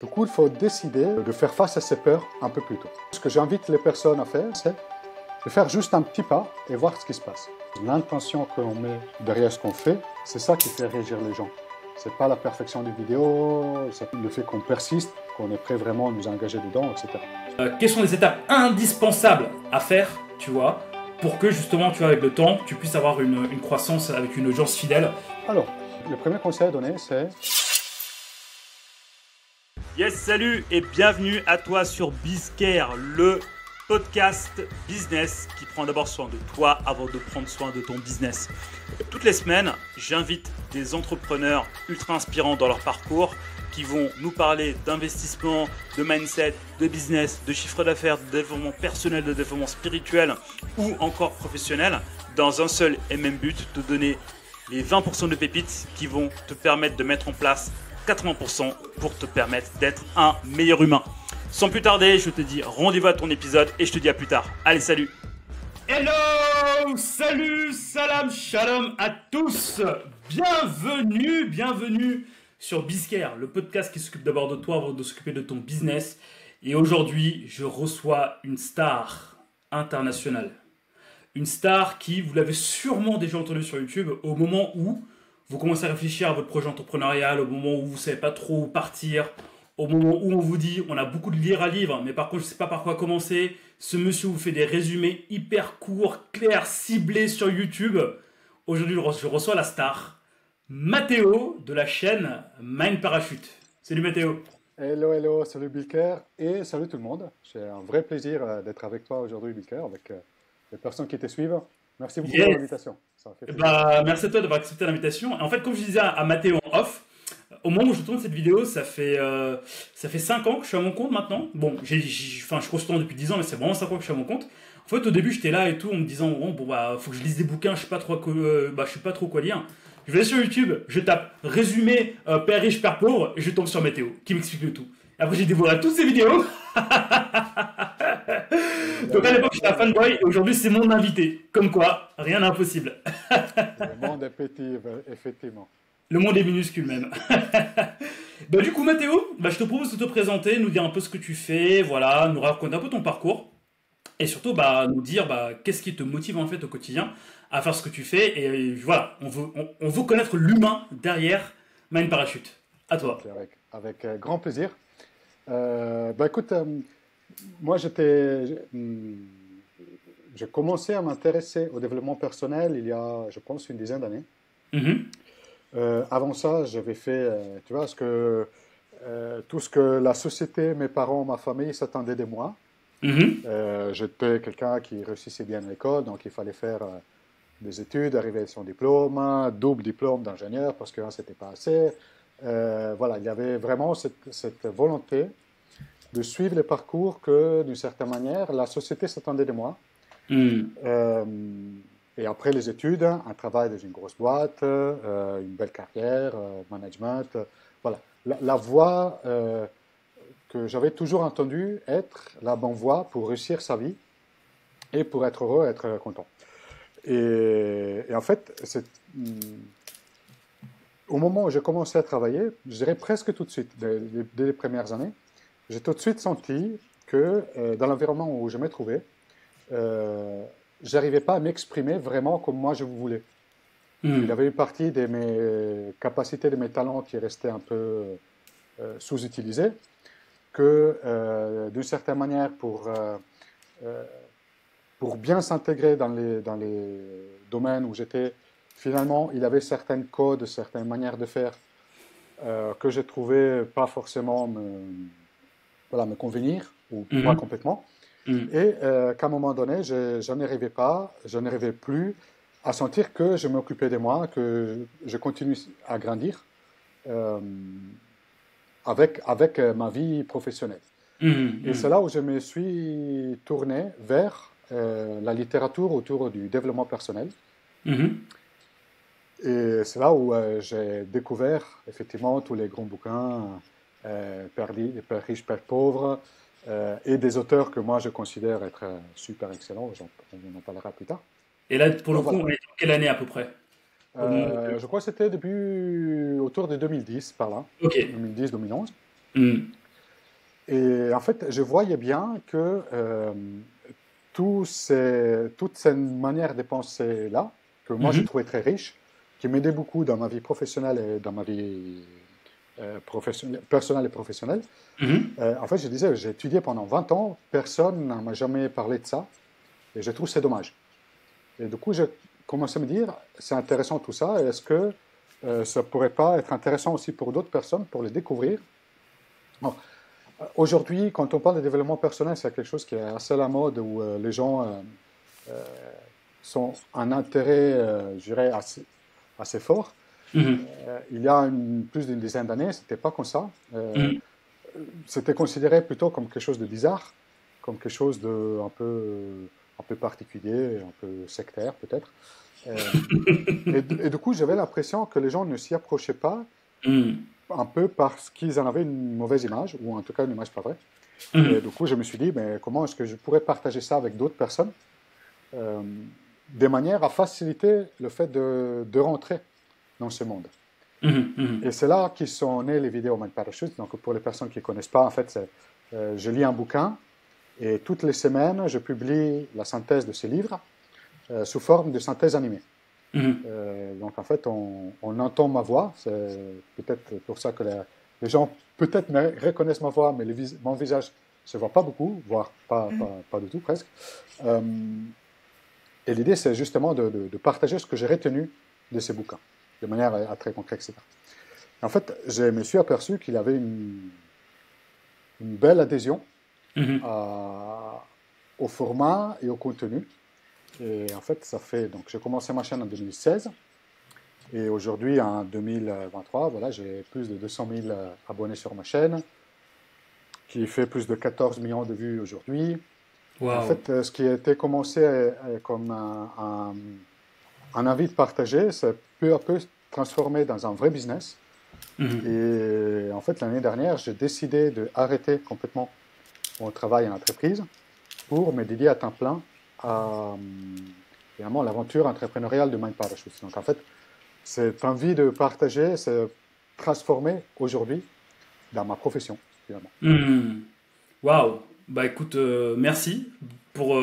Du coup, il faut décider de faire face à ses peurs un peu plus tôt. Ce que j'invite les personnes à faire, c'est de faire juste un petit pas et voir ce qui se passe. L'intention que l'on met derrière ce qu'on fait, c'est ça qui fait réagir les gens. C'est pas la perfection des vidéos, c'est le fait qu'on persiste, qu'on est prêt vraiment à nous engager dedans, etc. Quelles sont les étapes indispensables à faire, tu vois, pour que justement, tu vois, avec le temps, tu puisses avoir une croissance avec une audience fidèle? Alors, le premier conseil à donner, c'est... Yes, salut et bienvenue à toi sur BizCare, le podcast business qui prend d'abord soin de toi avant de prendre soin de ton business. Toutes les semaines, j'invite des entrepreneurs ultra inspirants dans leur parcours qui vont nous parler d'investissement, de mindset, de business, de chiffre d'affaires, de développement personnel, de développement spirituel ou encore professionnel dans un seul et même but, te donner les 20% de pépites qui vont te permettre de mettre en place 80% pour te permettre d'être un meilleur humain. Sans plus tarder, je te dis rendez-vous à ton épisode et je te dis à plus tard. Allez, salut! Hello! Salut! Salam! Shalom à tous! Bienvenue sur BizCare, le podcast qui s'occupe d'abord de toi avant de s'occuper de ton business. Et aujourd'hui, je reçois une star internationale. Une star qui, vous l'avez sûrement déjà entendu sur YouTube, au moment où vous commencez à réfléchir à votre projet entrepreneurial, au moment où vous ne savez pas trop où partir, au moment où on vous dit on a beaucoup de livres à lire, mais par contre je ne sais pas par quoi commencer. Ce monsieur vous fait des résumés hyper courts, clairs, ciblés sur YouTube. Aujourd'hui, je reçois la star, Mathéo de la chaîne Mind Parachute. Salut Mathéo. Hello, salut BizCare et salut tout le monde. C'est un vrai plaisir d'être avec toi aujourd'hui BizCare, avec les personnes qui te suivent. Merci beaucoup pour l'invitation. Merci à toi d'avoir accepté l'invitation. En fait, comme je disais à Mathéo en off, au moment où je tourne cette vidéo, ça fait 5 ans que je suis à mon compte maintenant. Bon, je suis consultant depuis 10 ans, mais c'est vraiment 5 ans que je suis à mon compte. En fait, au début, j'étais là et tout, en me disant, faut que je lise des bouquins, je sais pas trop quoi lire. Je vais sur YouTube, je tape résumé Père riche, Père pauvre, et je tombe sur Mathéo, qui m'explique le tout. Après, j'ai dévoré toutes ces vidéos. Donc à l'époque, j'étais un fanboy, et aujourd'hui, c'est mon invité. Comme quoi, rien n'est impossible. Le monde est petit, effectivement. Le monde est minuscule même. Du coup, Mathéo, je te propose de te présenter, nous dire un peu ce que tu fais, voilà, nous raconter un peu ton parcours. Et surtout, nous dire qu'est-ce qui te motive en fait au quotidien à faire ce que tu fais. Et voilà, on veut connaître l'humain derrière Mind Parachute. À toi. Avec grand plaisir. Écoute, moi j'ai commencé à m'intéresser au développement personnel il y a, je pense, une dizaine d'années. Avant ça, j'avais fait, tu vois, tout ce que la société, mes parents, ma famille s'attendaient de moi. J'étais quelqu'un qui réussissait bien à l'école, donc il fallait faire des études, arriver à son diplôme, double diplôme d'ingénieur parce que c'était pas assez. Voilà, il y avait vraiment cette volonté de suivre les parcours que, d'une certaine manière, la société s'attendait de moi. Et après les études, un travail dans une grosse boîte, une belle carrière, management, voilà. La voie que j'avais toujours entendue être la bonne voie pour réussir sa vie et pour être heureux, être content. Et en fait, au moment où j'ai commencé à travailler, je dirais presque tout de suite, dès les premières années, j'ai tout de suite senti que dans l'environnement où je me trouvais, j'arrivais pas à m'exprimer vraiment comme moi je voulais. Il y avait une partie de mes capacités, de mes talents qui restaient un peu sous-utilisés, que d'une certaine manière, pour bien s'intégrer dans les domaines où j'étais, finalement, il y avait certains codes, certaines manières de faire que je trouvais pas forcément me convenir, ou pas complètement. Et qu'à un moment donné, je n'arrivais plus à sentir que je m'occupais de moi, que je continue à grandir avec ma vie professionnelle. Et c'est là où je me suis tourné vers la littérature autour du développement personnel. Et c'est là où j'ai découvert effectivement tous les grands bouquins, Père riche, Père pauvre, et des auteurs que moi je considère être super excellents, on en parlera plus tard. Et là, pour le coup, on est dans quelle année à peu près? Je crois que c'était autour de 2010, par là. Ok. 2010-2011. Et en fait, je voyais bien que toute cette manière de penser là, que moi je trouvais très riche, qui m'aidait beaucoup dans ma vie professionnelle et dans ma vie personnelle et professionnelle. En fait, je disais, j'ai étudié pendant 20 ans, personne ne m'a jamais parlé de ça, et je trouve que c'est dommage. Et du coup, j'ai commencé à me dire, c'est intéressant tout ça, est-ce que ça pourrait pas être intéressant aussi pour d'autres personnes, pour les découvrir? Bon, aujourd'hui, quand on parle de développement personnel, c'est quelque chose qui est assez à la mode, où les gens sont un intérêt, je dirais, assez fort. Il y a plus d'une dizaine d'années, c'était pas comme ça. C'était considéré plutôt comme quelque chose de bizarre, comme quelque chose de un peu particulier, un peu sectaire peut-être. Et du coup, j'avais l'impression que les gens ne s'y approchaient pas, un peu parce qu'ils en avaient une mauvaise image, ou en tout cas une image pas vraie. Et du coup, je me suis dit, mais comment est-ce que je pourrais partager ça avec d'autres personnes, de manière à faciliter le fait de rentrer dans ce monde. Et c'est là qu'ils sont nées les vidéos Mind Parachute. Donc pour les personnes qui ne connaissent pas, en fait, je lis un bouquin et toutes les semaines, je publie la synthèse de ces livres sous forme de synthèse animée. Donc en fait, on entend ma voix. C'est peut-être pour ça que les gens peut-être reconnaissent ma voix, mais mon visage ne se voit pas beaucoup, voire pas du tout presque. Et l'idée, c'est justement de partager ce que j'ai retenu de ces bouquins, de manière très concrète, etc. En fait, je me suis aperçu qu'il y avait une belle adhésion au format et au contenu. Et en fait, donc j'ai commencé ma chaîne en 2016. Et aujourd'hui, en 2023, voilà, j'ai plus de 200 000 abonnés sur ma chaîne, qui fait plus de 14 millions de vues aujourd'hui. Wow. En fait, ce qui a été commencé comme un envie de partager, c'est peu à peu transformé dans un vrai business. Et en fait, l'année dernière, j'ai décidé d'arrêter complètement mon travail en entreprise pour me dédier à temps plein à finalement l'aventure entrepreneuriale de Mind Parachute. Donc en fait, cette envie de partager s'est transformée aujourd'hui dans ma profession, finalement. Waouh! Bah écoute, merci pour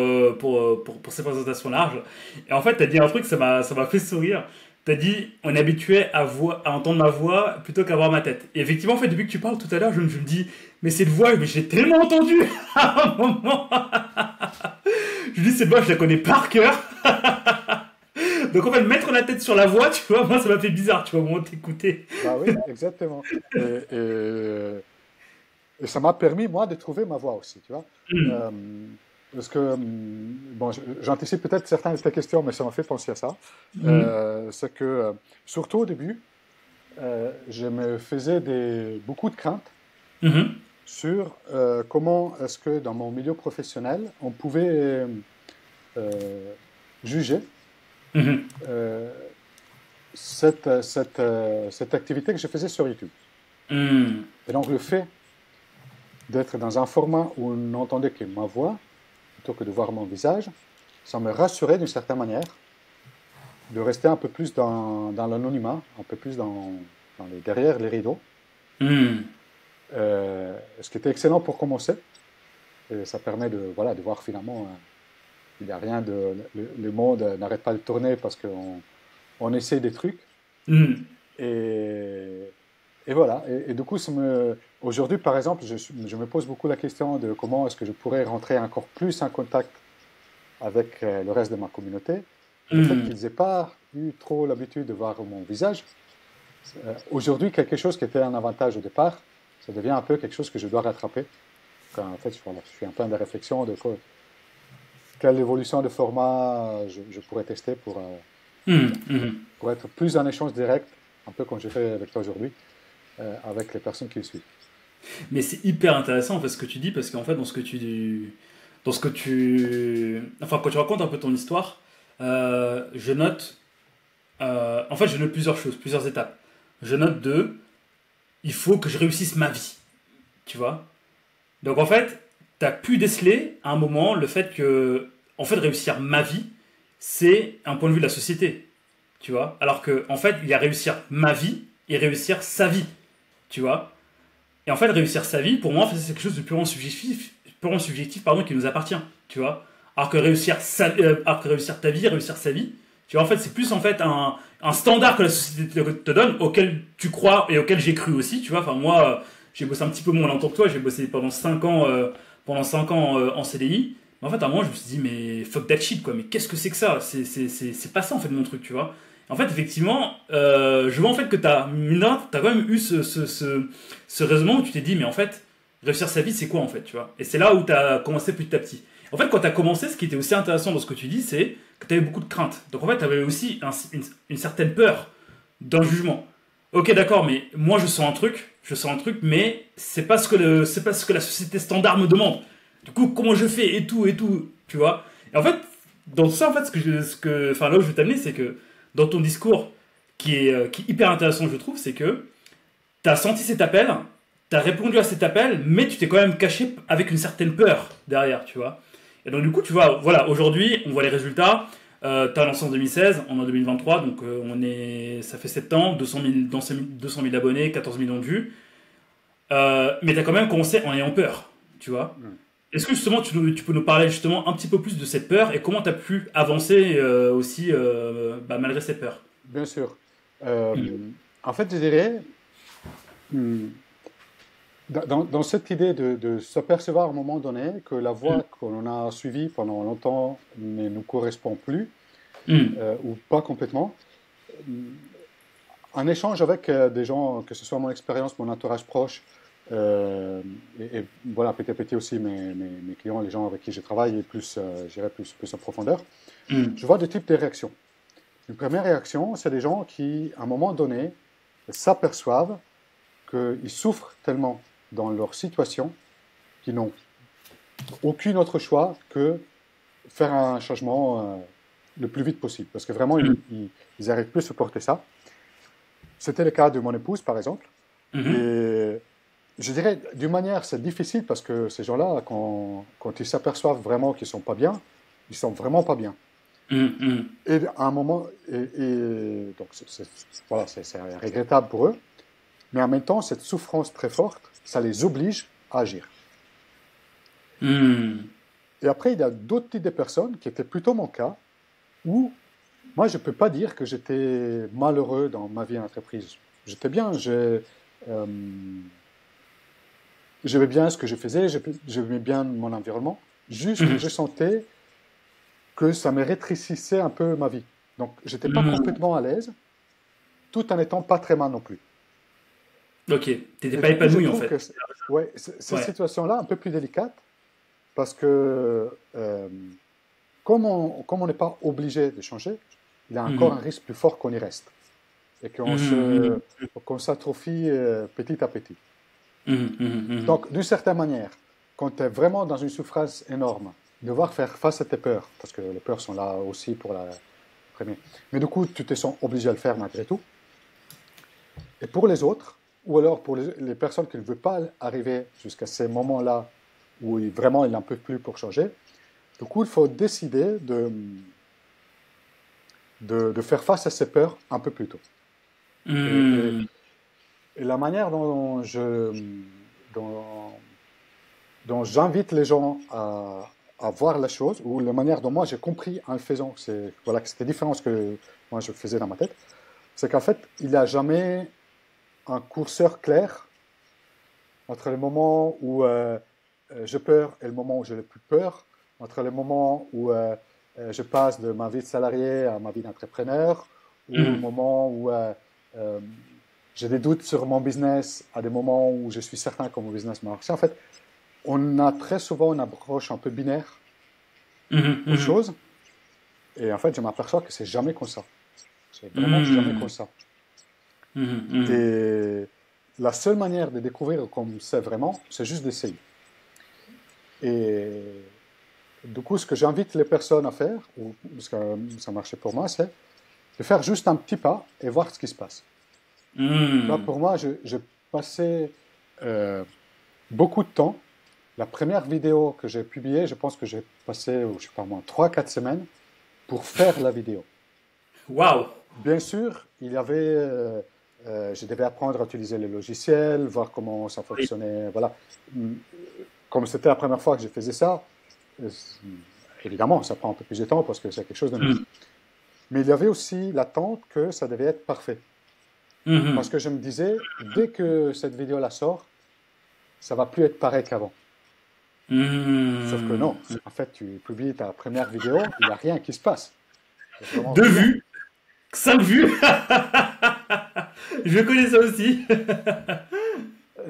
ces présentations larges. Et en fait, tu as dit un truc, ça m'a fait sourire. Tu as dit, on est habitué à entendre ma voix plutôt qu'à voir ma tête. Et effectivement, en fait, depuis que tu parles tout à l'heure, je me dis, mais cette voix, mais j'ai tellement entendu à un moment. Je me dis, cette voix, je la connais par cœur. Donc en fait, mettre la tête sur la voix, tu vois, moi, ça m'a fait bizarre, tu vois, au moment de t'écouter. Bah oui, exactement. Et ça m'a permis, moi, de trouver ma voix aussi, tu vois. Parce que, bon, j'anticipe peut-être certaines de tes questions, mais ça m'a fait penser à ça. C'est que, surtout au début, je me faisais beaucoup de craintes sur comment est-ce que dans mon milieu professionnel, on pouvait juger cette activité que je faisais sur YouTube. Et donc, le fait d'être dans un format où on n'entendait que ma voix, plutôt que de voir mon visage, ça me rassurait d'une certaine manière de rester un peu plus dans l'anonymat, un peu plus derrière les rideaux. Ce qui était excellent pour commencer. Et ça permet de voir finalement, il n'y a rien le monde n'arrête pas de tourner parce qu'on essaie des trucs. Et voilà. Et du coup, aujourd'hui, par exemple, je me pose beaucoup la question de comment est-ce que je pourrais rentrer encore plus en contact avec le reste de ma communauté. Le fait qu'ils n'aient pas eu trop l'habitude de voir mon visage, aujourd'hui, quelque chose qui était un avantage au départ, ça devient un peu quelque chose que je dois rattraper. En fait, je suis en plein de réflexion de quelle évolution de format je pourrais tester pour être plus en échange direct, un peu comme j'ai fait avec toi aujourd'hui, avec les personnes qui le suivent. Mais c'est hyper intéressant en fait, ce que tu dis, parce qu'en fait, quand tu racontes un peu ton histoire, je note plusieurs choses, plusieurs étapes. Je note il faut que je réussisse ma vie, tu vois. Donc en fait, tu as pu déceler à un moment le fait que, en fait, réussir ma vie, c'est un point de vue de la société, tu vois. Alors que, en fait, il y a réussir ma vie et réussir sa vie, tu vois. Et en fait, réussir sa vie, pour moi, c'est quelque chose de purement subjectif qui nous appartient, tu vois. Alors que réussir ta vie, réussir sa vie, tu vois, en fait, c'est plus en fait un standard que la société te donne, auquel tu crois et auquel j'ai cru aussi, tu vois. Enfin, moi, j'ai bossé un petit peu moins longtemps que toi, j'ai bossé pendant 5 ans, en CDI. Mais en fait, à un moment, je me suis dit, mais fuck that shit, quoi. Mais qu'est-ce que c'est que ça? C'est pas ça, en fait, mon truc, tu vois. En fait, effectivement, je vois en fait que t'as quand même eu ce raisonnement où tu t'es dit, mais en fait, réussir sa vie, c'est quoi, en fait, tu vois. Et c'est là où t'as commencé petit à petit. En fait, quand t'as commencé, ce qui était aussi intéressant dans ce que tu dis, c'est que t'avais beaucoup de craintes. Donc en fait, t'avais aussi une certaine peur d'un jugement. Ok, d'accord, mais moi je sens un truc, mais c'est pas ce que la société standard me demande. Du coup, comment je fais et tout, tu vois. Et en fait, dans ça, en fait, là où je veux t'amener, c'est que dans ton discours, qui est hyper intéressant, je trouve, c'est que t'as senti cet appel, t'as répondu à cet appel, mais tu t'es quand même caché avec une certaine peur derrière, tu vois. Et donc, du coup, tu vois, voilà, aujourd'hui, on voit les résultats. T'as lancé en 2016, on est en 2023, donc ça fait 7 ans, 200 000 abonnés, 14 millions de vues. Mais t'as quand même commencé en ayant peur, tu vois. Est-ce que justement tu peux nous parler justement un petit peu plus de cette peur et comment tu as pu avancer aussi malgré cette peur? Bien sûr. En fait, je dirais, dans cette idée de s'apercevoir à un moment donné que la voie qu'on a suivie pendant longtemps ne nous correspond plus, ou pas complètement, en échange avec des gens, que ce soit mon expérience, mon entourage proche, et voilà, petit à petit aussi mes clients, les gens avec qui je travaille, et plus, j'irai plus en profondeur, je vois deux types de réactions. Une première réaction, c'est des gens qui, à un moment donné, s'aperçoivent qu'ils souffrent tellement dans leur situation qu'ils n'ont aucun autre choix que faire un changement le plus vite possible. Parce que vraiment, ils n'arrivent plus à supporter ça. C'était le cas de mon épouse, par exemple. Et je dirais, d'une manière, c'est difficile parce que ces gens-là, quand ils s'aperçoivent vraiment qu'ils ne sont pas bien, ils sont vraiment pas bien. Et à un moment, donc voilà, c'est regrettable pour eux, mais en même temps, cette souffrance très forte, ça les oblige à agir. Et après, il y a d'autres types de personnes qui étaient plutôt mon cas, où moi, je ne peux pas dire que j'étais malheureux dans ma vie en entreprise. J'étais bien, j'aimais bien ce que je faisais, j'aimais bien mon environnement, juste que je sentais que ça me rétrécissait un peu ma vie. Donc, je n'étais pas complètement à l'aise, tout en n'étant pas très mal non plus. Ok, tu n'étais pas épanoui en fait. Cette situation-là, un peu plus délicate, parce que comme on n'est pas obligé de changer, il y a encore un risque plus fort qu'on y reste. Et qu'on s'atrophie petit à petit. Donc, d'une certaine manière, quand tu es vraiment dans une souffrance énorme, devoir faire face à tes peurs, parce que les peurs sont là aussi pour la première. Mais du coup, tu te sens obligé à le faire malgré tout. Et pour les autres, ou alors pour les personnes qui ne veulent pas arriver jusqu'à ces moments-là où vraiment ils n'en peuvent plus pour changer, du coup, il faut décider de faire face à ces peurs un peu plus tôt. Et la manière dont j'invite les gens à voir la chose, ou la manière dont moi j'ai compris en le faisant, que c'était différent de ce que moi je faisais dans ma tête, c'est qu'en fait, il n'y a jamais un curseur clair entre le moment où j'ai peur et le moment où je n'ai plus peur, entre le moment où je passe de ma vie de salarié à ma vie d'entrepreneur, ou le moment où j'ai des doutes sur mon business, à des moments où je suis certain que mon business marche. En fait, on a très souvent une approche un peu binaire aux choses, et en fait, je m'aperçois que c'est jamais comme ça. C'est vraiment jamais comme ça. Et la seule manière de découvrir comme c'est vraiment, c'est juste d'essayer. Et du coup, ce que j'invite les personnes à faire, parce que ça marchait pour moi, c'est de faire juste un petit pas et voir ce qui se passe. Là, pour moi, j'ai passé beaucoup de temps. La première vidéo que j'ai publiée, je pense que j'ai passé, je sais pas moi, 3-4 semaines pour faire la vidéo. Waouh! Bien sûr, il y avait je devais apprendre à utiliser les logiciels, voir comment ça fonctionnait. Voilà. Comme c'était la première fois que je faisais ça, évidemment, ça prend un peu plus de temps parce que c'est quelque chose de nouveau. Mais il y avait aussi l'attente que ça devait être parfait. Parce que je me disais, dès que cette vidéo-là sort, ça va plus être pareil qu'avant. Sauf que non. En fait, tu publies ta première vidéo, il n'y a rien qui se passe. 2 vues, 5 vues. Je connais ça aussi.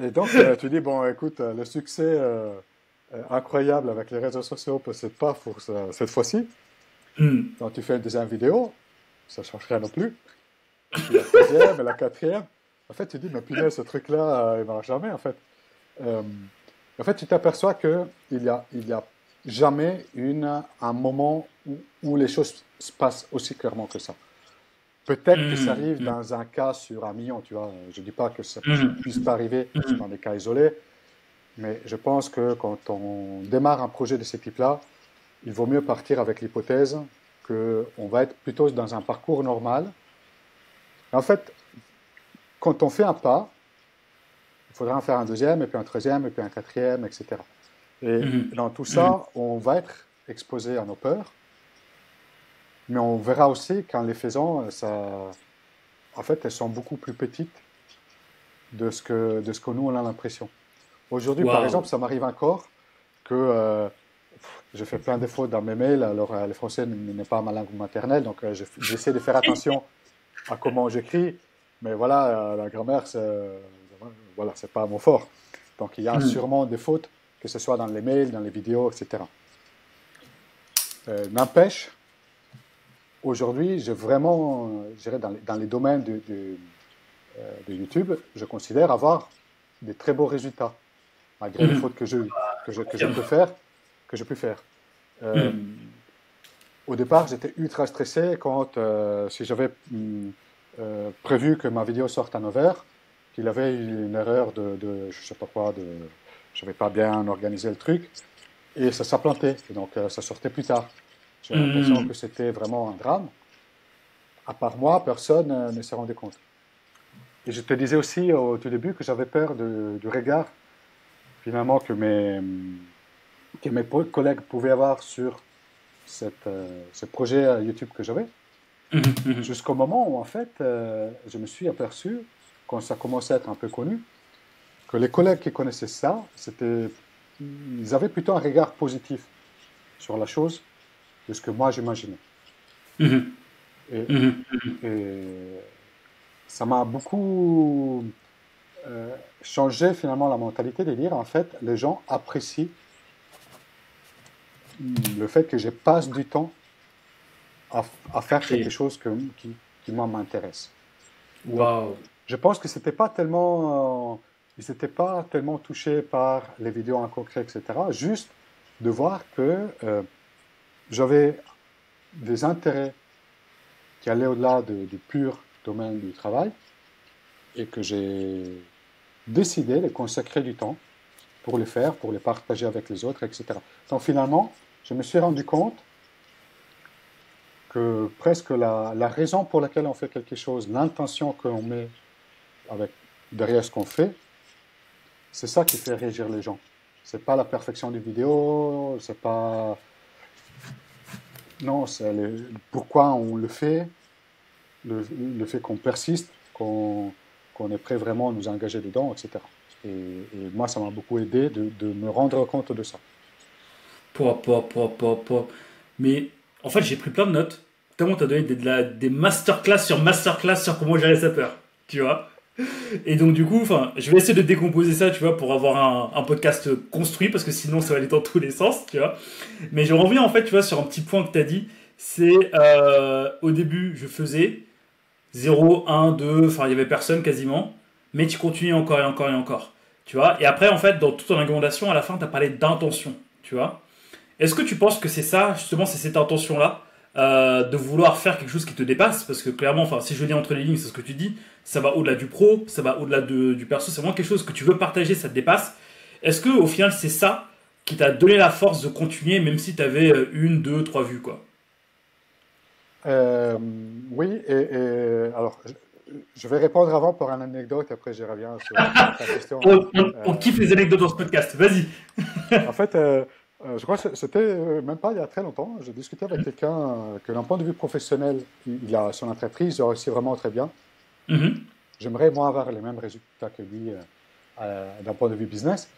Et donc, tu dis, bon, écoute, le succès incroyable avec les réseaux sociaux, c'est pas pour cette fois-ci. Quand tu fais une deuxième vidéo, ça ne change rien non plus. Et puis la troisième et la quatrième. En fait, tu dis, mais punaise, ce truc-là, il ne marche jamais, en fait. En fait, tu t'aperçois qu'il n'y a jamais un moment où les choses se passent aussi clairement que ça. Peut-être que ça arrive dans un cas sur 1 million, tu vois. Je ne dis pas que ça ne puisse pas arriver dans des cas isolés, mais je pense que quand on démarre un projet de ce type-là, il vaut mieux partir avec l'hypothèse qu'on va être plutôt dans un parcours normal. Et en fait, quand on fait un pas, il faudra en faire un deuxième, et puis un troisième, et puis un quatrième, etc. Et dans tout ça, on va être exposé à nos peurs, mais on verra aussi qu'en les faisant, en fait, elles sont beaucoup plus petites de ce que nous, on a l'impression. Aujourd'hui, par exemple, ça m'arrive encore que je fais plein de fautes dans mes mails. Alors, le français n'est pas ma langue maternelle, donc j'essaie de faire attention à comment j'écris, mais voilà, la grammaire, c'est pas mon fort. Donc, il y a sûrement des fautes, que ce soit dans les mails, dans les vidéos, etc. N'empêche, aujourd'hui, j'ai vraiment, je dirais, dans les domaines de YouTube, je considère avoir des très beaux résultats, malgré les fautes que je peux faire. Au départ, j'étais ultra stressé quand, si j'avais prévu que ma vidéo sorte à 9h, qu'il avait une erreur de je sais pas quoi, je n'avais pas bien organisé le truc, et ça s'est planté, et donc ça sortait plus tard. J'ai l'impression que c'était vraiment un drame. À part moi, personne ne s'est rendu compte. Et je te disais aussi au tout début que j'avais peur du regard, finalement, que mes collègues pouvaient avoir sur ce projet YouTube que j'avais. Jusqu'au moment où, en fait, je me suis aperçu, quand ça commençait à être un peu connu, que les collègues qui connaissaient ça, ils avaient plutôt un regard positif sur la chose de ce que moi j'imaginais. Et ça m'a beaucoup changé finalement la mentalité de dire, en fait, les gens apprécient le fait que je passe du temps à faire quelque chose qui moi m'intéresse. Wow. Je pense que c'était pas tellement, ils n'étaient pas tellement touchés par les vidéos en concret, etc. Juste de voir que j'avais des intérêts qui allaient au-delà du pur domaine du travail et que j'ai décidé de consacrer du temps pour les faire, pour les partager avec les autres, etc. Donc finalement, je me suis rendu compte que presque la raison pour laquelle on fait quelque chose, l'intention que l'on met derrière ce qu'on fait, c'est ça qui fait réagir les gens. C'est pas la perfection des vidéos, c'est pas... Non, c'est pourquoi on le fait, le fait qu'on persiste, qu'on est prêt vraiment à nous engager dedans, etc. Et moi, ça m'a beaucoup aidé de me rendre compte de ça. Mais en fait, j'ai pris plein de notes. Tellement t'as donné des masterclass sur comment gérer sa peur, tu vois. Et donc du coup, je vais essayer de décomposer ça, tu vois, pour avoir un podcast construit, parce que sinon ça va aller dans tous les sens, tu vois. Mais je reviens en fait, tu vois, sur un petit point que t'as dit. C'est au début, je faisais 0, 1, 2, il y avait personne quasiment, mais tu continues encore et encore et encore, tu vois. Et après, en fait, dans toute ton argumentation, à la fin, t'as parlé d'intention, tu vois. Est-ce que tu penses que c'est ça, justement, c'est cette intention-là, de vouloir faire quelque chose qui te dépasse? Parce que clairement, si je lis entre les lignes, c'est ce que tu dis, ça va au-delà du pro, ça va au-delà du perso, c'est vraiment quelque chose que tu veux partager, ça te dépasse. Est-ce que au final, c'est ça qui t'a donné la force de continuer, même si tu avais 1, 2, 3 vues, quoi? Oui, alors, je vais répondre avant pour une anecdote, après je reviens sur ta question. On kiffe les anecdotes dans ce podcast, vas-y. En fait, je crois que c'était même pas il y a très longtemps. J'ai discuté avec quelqu'un que d'un point de vue professionnel, il a son entreprise, il réussit vraiment très bien. J'aimerais, moi, avoir les mêmes résultats que lui d'un point de vue business.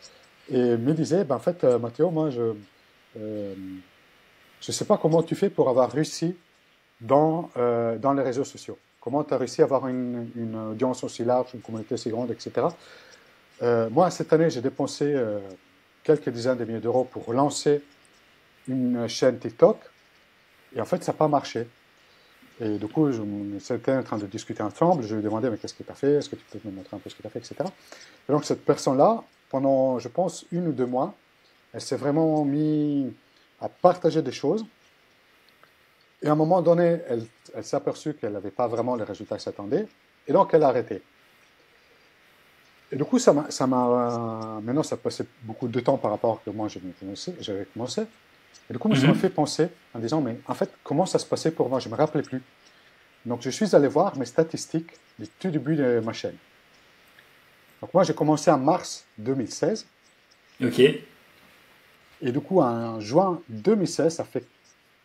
Et il me disait, ben, en fait, Mathéo, moi, je sais pas comment tu fais pour avoir réussi dans les réseaux sociaux. Comment tu as réussi à avoir une audience aussi large, une communauté aussi grande, etc. Moi, cette année, j'ai dépensé quelques dizaines de milliers d'euros pour lancer une chaîne TikTok. Et en fait, ça n'a pas marché. Et du coup, c'était en train de discuter ensemble. Je lui ai demandé, mais qu'est-ce que tu as fait? Est-ce que tu peux me montrer un peu ce que tu as fait, etc. Et donc, cette personne-là, pendant, je pense, 1 ou 2 mois, elle s'est vraiment mise à partager des choses. Et à un moment donné, elle s'est aperçue qu'elle n'avait pas vraiment les résultats qu'elle s'attendait. Et donc, elle a arrêté. Et du coup, maintenant, ça passait beaucoup de temps par rapport à que moi, j'avais commencé. Et du coup, ça m'a fait penser en disant, mais en fait, comment ça se passait pour moi? Je ne me rappelais plus. Donc, je suis allé voir mes statistiques du tout début de ma chaîne. Donc, moi, j'ai commencé en mars 2016. Ok. Et du coup, en juin 2016, ça fait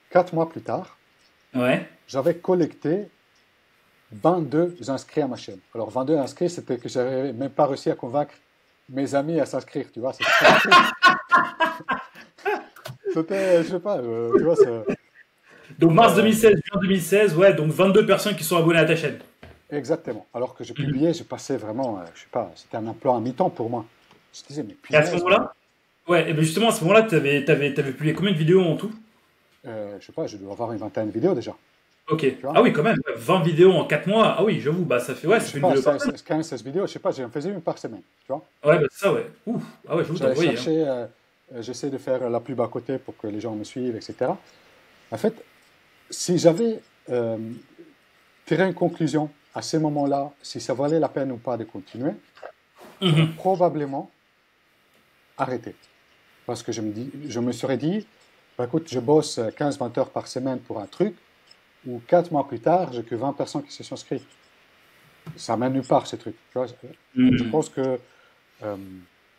4 mois plus tard, j'avais collecté 22 inscrits à ma chaîne. Alors, 22 inscrits, c'était que je n'avais même pas réussi à convaincre mes amis à s'inscrire, tu vois. C'était, je sais pas, tu vois. Donc, mars 2016, juin 2016, ouais, donc 22 personnes qui sont abonnées à ta chaîne. Exactement. Alors que j'ai publié, j'ai passé vraiment, je sais pas, c'était un emploi à mi-temps pour moi. Je disais, mais puis. Et à ce moment-là, ouais, et bien justement, à ce moment-là, tu avais publié combien de vidéos en tout? Je sais pas, je dois avoir une vingtaine de vidéos déjà. Ok. Ah oui, quand même, 20 vidéos en 4 mois. Ah oui, j'avoue, bah ça fait, ouais, ça fait une vidéo par semaine. 15-16 vidéos, je sais pas, j'en faisais une par semaine, tu vois. Ouais, bah c'est ça, ouais. Ouf. Ah ouais, je vous t'en voyais. J'essaie de faire la pub à côté pour que les gens me suivent, etc. En fait, si j'avais tiré une conclusion à ces moments-là, si ça valait la peine ou pas de continuer, probablement arrêter. Parce que je me serais dit, bah, écoute, je bosse 15-20 heures par semaine pour un truc, ou 4 mois plus tard, j'ai que 20 personnes qui se sont inscrites. Ça mène nulle part, ces trucs. Tu vois. Je pense que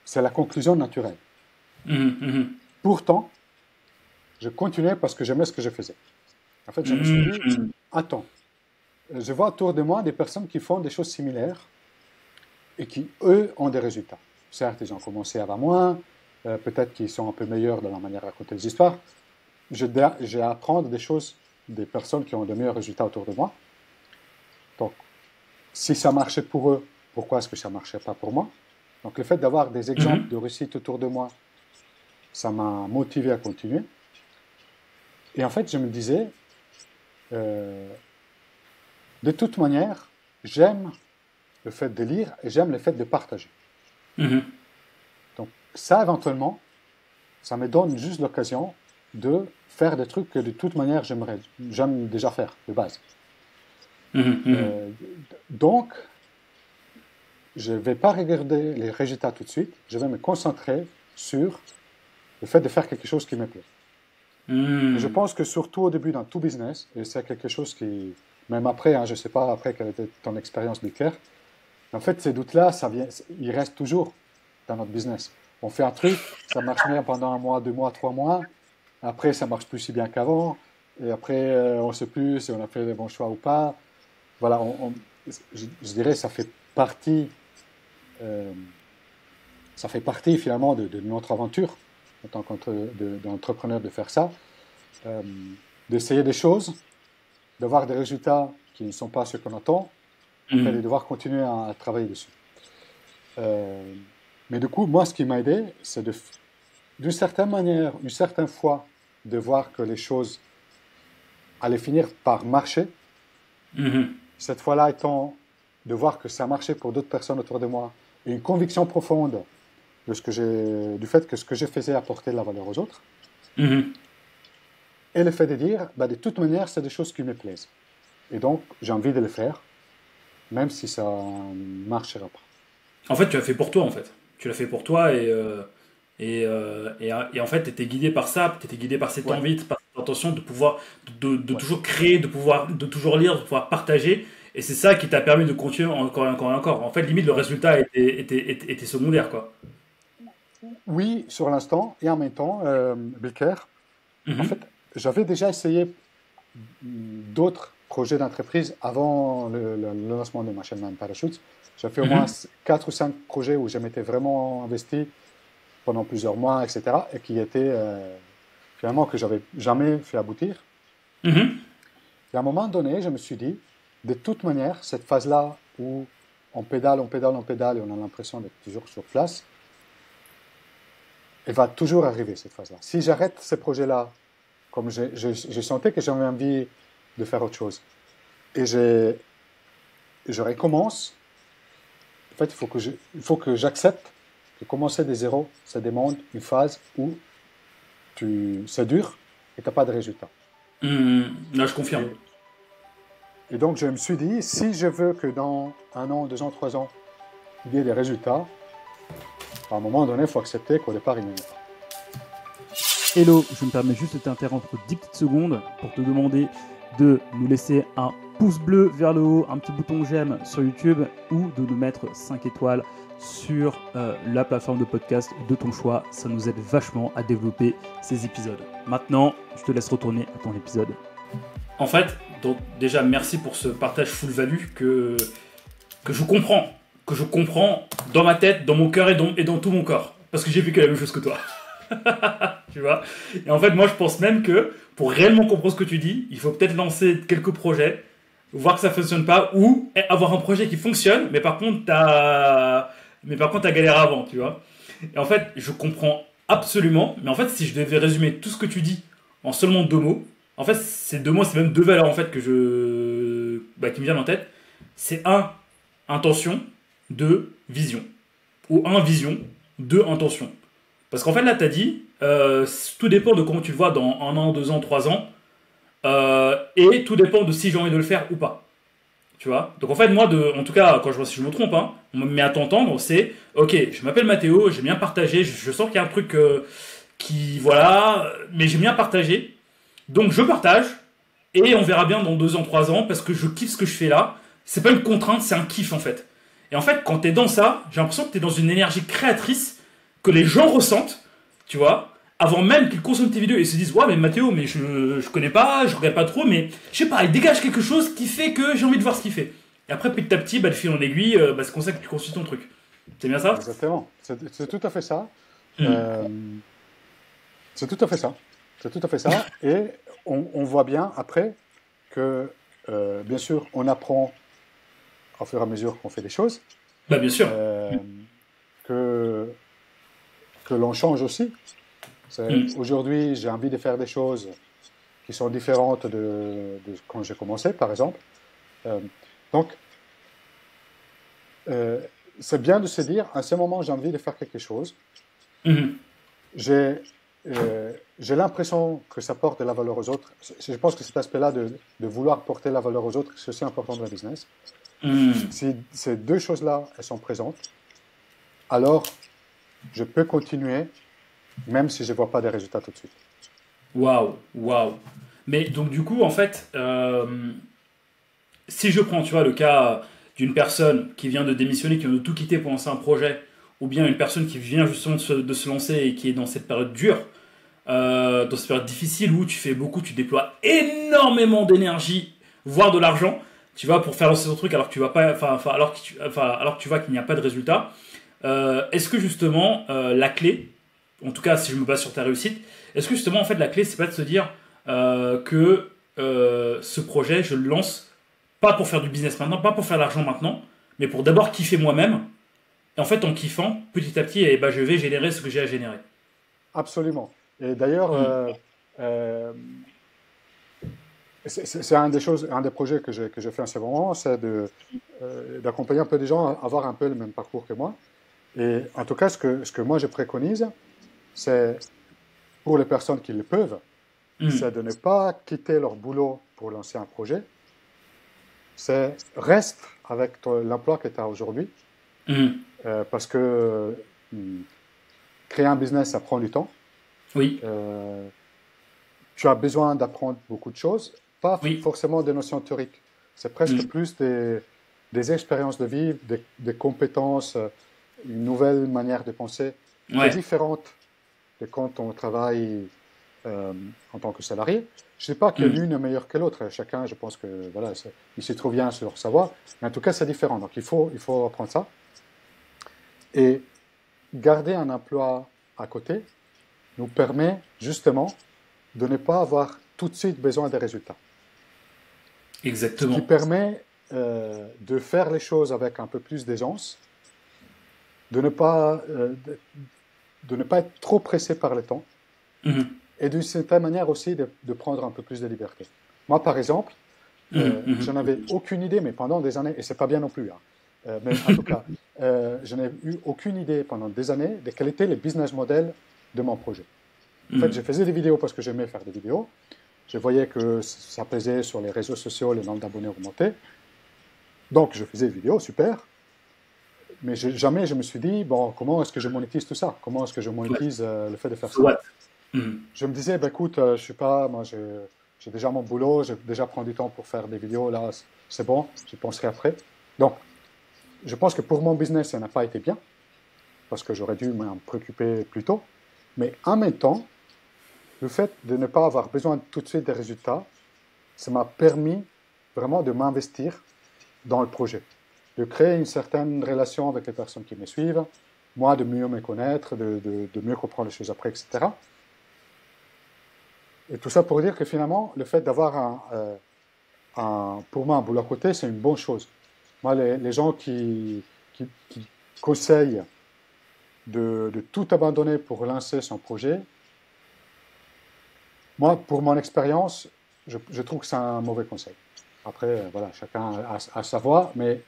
c'est la conclusion naturelle. Pourtant, je continuais parce que j'aimais ce que je faisais. En fait, je me suis dit, attends, je vois autour de moi des personnes qui font des choses similaires et qui, eux, ont des résultats. Certes, ils ont commencé avant moi, peut-être qu'ils sont un peu meilleurs dans la manière de raconter les histoires. J'ai à apprendre des choses des personnes qui ont de meilleurs résultats autour de moi. Donc, si ça marchait pour eux, pourquoi est-ce que ça ne marchait pas pour moi? Donc, le fait d'avoir des exemples de réussite autour de moi, ça m'a motivé à continuer. Et en fait, je me disais, de toute manière, j'aime le fait de lire et j'aime le fait de partager. Donc, ça, éventuellement, ça me donne juste l'occasion de faire des trucs que de toute manière j'aime déjà faire de base. Donc, je ne vais pas regarder les résultats tout de suite, je vais me concentrer sur le fait de faire quelque chose qui me plaît. Je pense que surtout au début dans tout business, et c'est quelque chose qui, même après, je ne sais pas après quelle était ton expérience de clair, en fait ces doutes-là, ils restent toujours dans notre business. On fait un truc, ça marche bien pendant 1 mois, 2 mois, 3 mois, après ça marche plus si bien qu'avant, et après on ne sait plus si on a fait les bons choix ou pas. Voilà, je dirais ça fait partie finalement de notre aventure en tant qu'entrepreneur de faire ça, d'essayer des choses, d'avoir des résultats qui ne sont pas ceux qu'on attend, et de devoir continuer à travailler dessus. Mais du coup, moi, ce qui m'a aidé, c'est d'une certaine manière, une certaine fois, de voir que les choses allaient finir par marcher. Cette fois-là étant de voir que ça marchait pour d'autres personnes autour de moi, et une conviction profonde du fait que ce que je faisais apportait de la valeur aux autres. Et le fait de dire, de toute manière, c'est des choses qui me plaisent. Et donc, j'ai envie de le faire, même si ça ne marchera pas. En fait, tu l'as fait pour toi, en fait. Tu l'as fait pour toi et en fait, tu étais guidé par ça, tu étais guidé par cette envie, par cette intention de pouvoir, de toujours créer, de toujours lire, de pouvoir partager. Et c'est ça qui t'a permis de continuer encore et encore et encore. En fait, limite, le résultat était secondaire, quoi. Oui, sur l'instant, et en même temps, Bilker, en fait, j'avais déjà essayé d'autres projets d'entreprise avant le lancement de ma chaîne Man Parachute. J'ai fait au moins 4 ou 5 projets où je m'étais vraiment investi pendant plusieurs mois, etc. Et qui étaient finalement que j'avais jamais fait aboutir. Et à un moment donné, je me suis dit, de toute manière, cette phase-là où on pédale et on a l'impression d'être toujours sur place, elle va toujours arriver, cette phase-là. Si j'arrête ces projets-là, comme je sentais que j'avais envie de faire autre chose, et je recommence, en fait, il faut que j'accepte que commencer de zéro, ça demande une phase où c'est dur et tu n'as pas de résultat. Là, je confirme. Et donc, je me suis dit, si je veux que dans 1 an, 2 ans, 3 ans, il y ait des résultats, à un moment donné, il faut accepter qu'au départ, il n'y en a pas. Hello, je me permets juste de t'interrompre 10 petites secondes pour te demander de nous laisser un pouce bleu vers le haut, un petit bouton j'aime sur YouTube ou de nous mettre 5 étoiles sur la plateforme de podcast de ton choix. Ça nous aide vachement à développer ces épisodes. Maintenant, je te laisse retourner à ton épisode. En fait, donc déjà, merci pour ce partage full value que je comprends dans ma tête, dans mon cœur et dans tout mon corps. Parce que j'ai vécu la même chose que toi. Tu vois. Et en fait, moi, je pense même que pour réellement comprendre ce que tu dis, il faut peut-être lancer quelques projets, voir que ça fonctionne pas, ou avoir un projet qui fonctionne, mais par contre, t'as galéré avant, tu vois. Et en fait, je comprends absolument, mais en fait, si je devais résumer tout ce que tu dis en seulement 2 mots, en fait, ces 2 mots, c'est même 2 valeurs en fait que qui me viennent en tête. C'est 1, intention, 2, vision. Ou 1, vision, 2, intention. Parce qu'en fait, là, tu as dit, tout dépend de comment tu le vois dans 1 an, 2 ans, 3 ans. Et tout dépend de si j'ai envie de le faire ou pas. Tu vois. Donc en fait, moi, en tout cas, quand si je me trompe, hein, mais à t'entendre, c'est, ok, je m'appelle Mathéo, j'aime bien partager, je sens qu'il y a un truc voilà, mais j'aime bien partager. Donc je partage, et on verra bien dans 2 ans, 3 ans, parce que je kiffe ce que je fais là. C'est pas une contrainte, c'est un kiff en fait. Et en fait, quand t'es dans ça, j'ai l'impression que t'es dans une énergie créatrice que les gens ressentent, tu vois, avant même qu'ils consomment tes vidéos et se disent, ouais, mais Mathéo, mais je connais pas, je regarde pas trop, mais je sais pas, il dégage quelque chose qui fait que j'ai envie de voir ce qu'il fait. Et après, petit à petit, de fil en aiguille, c'est comme ça que tu construis ton truc. C'est bien ça ? Exactement. C'est tout à fait ça. C'est tout à fait ça. C'est tout à fait ça. Et on voit bien après que, bien sûr, on apprend au fur et à mesure qu'on fait des choses. Bah, bien sûr. Que l'on change aussi. Aujourd'hui, j'ai envie de faire des choses qui sont différentes de quand j'ai commencé, par exemple. Donc, c'est bien de se dire, à ce moment, j'ai envie de faire quelque chose. J'ai l'impression que ça porte de la valeur aux autres. Je pense que cet aspect-là de vouloir porter la valeur aux autres, c'est aussi important dans le business. Si ces 2 choses-là, elles sont présentes, alors je peux continuer, même si je ne vois pas des résultats tout de suite. Waouh. Mais donc du coup, en fait, si je prends, tu vois, le cas d'une personne qui vient de démissionner, qui vient de tout quitter pour lancer un projet, ou bien une personne qui vient justement de se lancer et qui est dans cette période dure, dans cette période difficile où tu fais beaucoup, tu déploies énormément d'énergie, voire de l'argent, tu vois, pour faire lancer ton truc alors que tu vas pas, alors que tu vois qu'il n'y a pas de résultat. Est-ce que justement la clé, en tout cas si je me base sur ta réussite, est-ce que justement en fait la clé c'est pas de se dire que ce projet je le lance pas pour faire du business maintenant, pas pour faire de l'argent maintenant, mais pour d'abord kiffer moi-même, et en fait en kiffant petit à petit je vais générer ce que j'ai à générer. Absolument. Et d'ailleurs c'est un des projets que je fais en ce moment, c'est d'accompagner un peu des gens à avoir un peu le même parcours que moi. Et en tout cas, ce que moi je préconise, c'est pour les personnes qui le peuvent, c'est de ne pas quitter leur boulot pour lancer un projet. C'est reste avec l'emploi que tu as aujourd'hui. Parce que créer un business, ça prend du temps. Oui. Tu as besoin d'apprendre beaucoup de choses, pas forcément des notions théoriques. C'est presque plus des expériences de vie, des compétences, une nouvelle manière de penser qui est différente de quand on travaille en tant que salarié. Je ne sais pas que l'une est meilleure que l'autre. Chacun, je pense que voilà, il se trouve bien sur leur savoir. Mais en tout cas, c'est différent. Donc, il faut apprendre ça. Et garder un emploi à côté nous permet justement de ne pas avoir tout de suite besoin des résultats. Exactement. Ce qui permet de faire les choses avec un peu plus d'aisance, de ne pas être trop pressé par le temps, et d'une certaine manière aussi de prendre un peu plus de liberté. Moi, par exemple, je n'avais aucune idée, mais pendant des années, et c'est pas bien non plus, mais en tout cas, je n'ai eu aucune idée pendant des années de quel était le business model de mon projet. En fait, je faisais des vidéos parce que j'aimais faire des vidéos. Je voyais que ça plaisait sur les réseaux sociaux, le nombre d'abonnés augmentait. Donc, je faisais des vidéos, super. Mais jamais je me suis dit, bon, comment est-ce que je monétise tout ça? Comment est-ce que je monétise le fait de faire ça? Je me disais, bah, écoute, je suis pas, moi, j'ai déjà mon boulot, j'ai déjà pris du temps pour faire des vidéos, là, c'est bon, j'y penserai après. Donc, je pense que pour mon business, ça n'a pas été bien, parce que j'aurais dû m'en préoccuper plus tôt. Mais en même temps, le fait de ne pas avoir besoin tout de suite des résultats, ça m'a permis vraiment de m'investir dans le projet, de créer une certaine relation avec les personnes qui me suivent, moi de mieux me connaître, de mieux comprendre les choses après, etc. Et tout ça pour dire que finalement, le fait d'avoir pour moi un boulot à côté, c'est une bonne chose. Moi, les gens qui conseillent de tout abandonner pour lancer son projet, moi, pour mon expérience, je trouve que c'est un mauvais conseil. Après, voilà, chacun a sa voix, mais